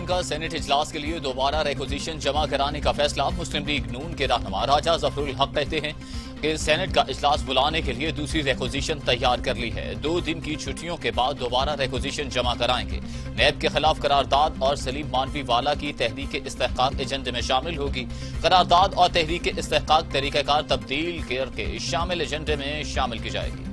Opposition का senate इजलास के लिए दोबारा रिक्वेजिशन जमा कराने का फैसला। मुस्लिम लीग नून के रहनुमा राजा जफरुल हक कहते हैं कि सेनेट का इजलास बुलाने के लिए दूसरी रिक्वेजिशन तैयार कर ली है। 2 दिन की छुट्टियों के बाद दोबारा रिक्वेजिशन जमा कराएंगे। नैब के खिलाफ करारदाद और सलीम मानवी वाला की तहरीक इस्तेहकाक एजेंडे में शामिल होगी। करारदाद और तहरीक इस्तेहकाक तरीकाकार तब्दील करके शामिल एजेंडे में शामिल की जाएगी।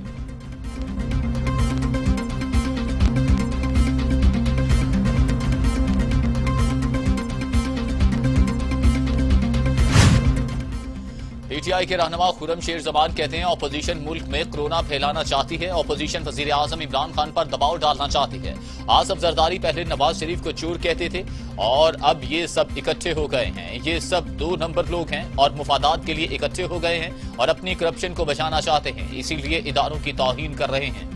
पीटीआई के रहनुमा खुर्रम शेर जबान कहते हैं अपोजिशन मुल्क में कोरोना फैलाना चाहती है। अपोजिशन वजीर आजम इमरान खान पर दबाव डालना चाहती है। आसफ जरदारी पहले नवाज शरीफ को चोर कहते थे और अब ये सब इकट्ठे हो गए हैं। ये सब 2 नंबर लोग हैं और मुफादात के लिए इकट्ठे हो गए हैं और अपनी करप्शन को बचाना चाहते हैं, इसीलिए इदारों की तौहीन कर रहे हैं।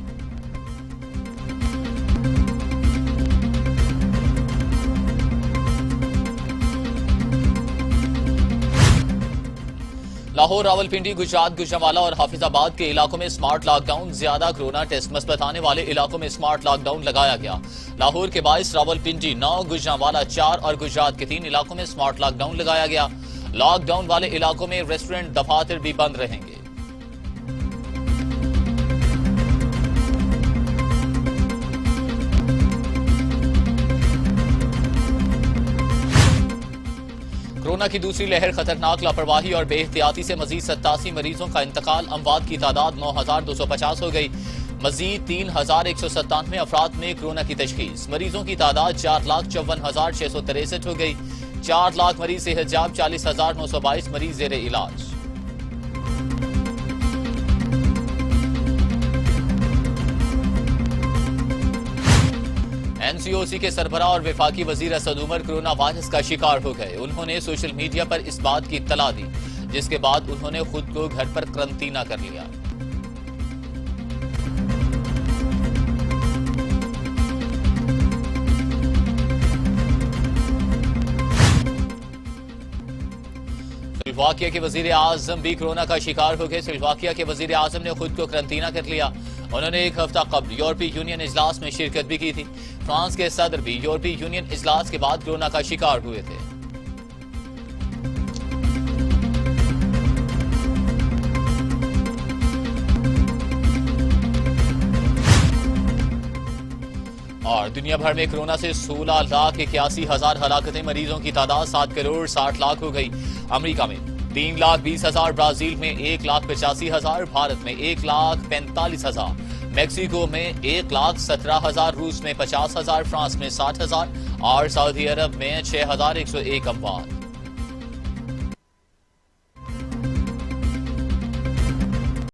लाहौर, रावलपिंडी, गुजरात, गुजरांवाला और हाफिजाबाद के इलाकों में स्मार्ट लॉकडाउन। ज्यादा कोरोना टेस्ट मस्बत आने वाले इलाकों में स्मार्ट लॉकडाउन लगाया गया। लाहौर के 22, रावलपिंडी 9, गुजरांवाला 4 और गुजरात के 3 इलाकों में स्मार्ट लॉकडाउन लगाया गया। लॉकडाउन वाले इलाकों में रेस्टोरेंट, दफातर भी बंद रहेंगे। कोरोना की दूसरी लहर, खतरनाक लापरवाही और बेहतियाती से मजीद 87 मरीजों का इंतकाल। अमवात की तादाद 9250 हो गई। मजीद 3197 अफराद में कोरोना की तशखीस। मरीजों की तादाद 4,54,663 हो गई। 4 लाख मरीज सेहतयाब, 40,922 मरीज जेर इलाज। एनसीओसी के सरबराह और वफाकी वजीर असद उमर कोरोना वायरस का शिकार हो गए। उन्होंने सोशल मीडिया पर इस बात की इत्तला दी, जिसके बाद उन्होंने खुद को घर पर क्वारंटीना कर लिया। स्लोवाकिया के वजीर आजम भी कोरोना का शिकार हो गए। स्लोवाकिया के वजीर आजम ने खुद को क्वारंटीना कर लिया। उन्होंने 1 हफ्ता कबल यूरोपीय यूनियन इजलास में शिरकत भी की थी। फ्रांस के सदर भी यूरोपीय यूनियन इजलास के बाद कोरोना का शिकार हुए थे। और दुनिया भर में कोरोना से 16,81,000 हलाकतें। मरीजों की तादाद 7 करोड़ 60 लाख हो गई। अमेरिका में 3,20,000, ब्राजील में 1,85,000, भारत में 1,45,000, मेक्सिको में 1,17,000, रूस में 50,000, फ्रांस में 60,000 और सऊदी अरब में 6,101 अमवात।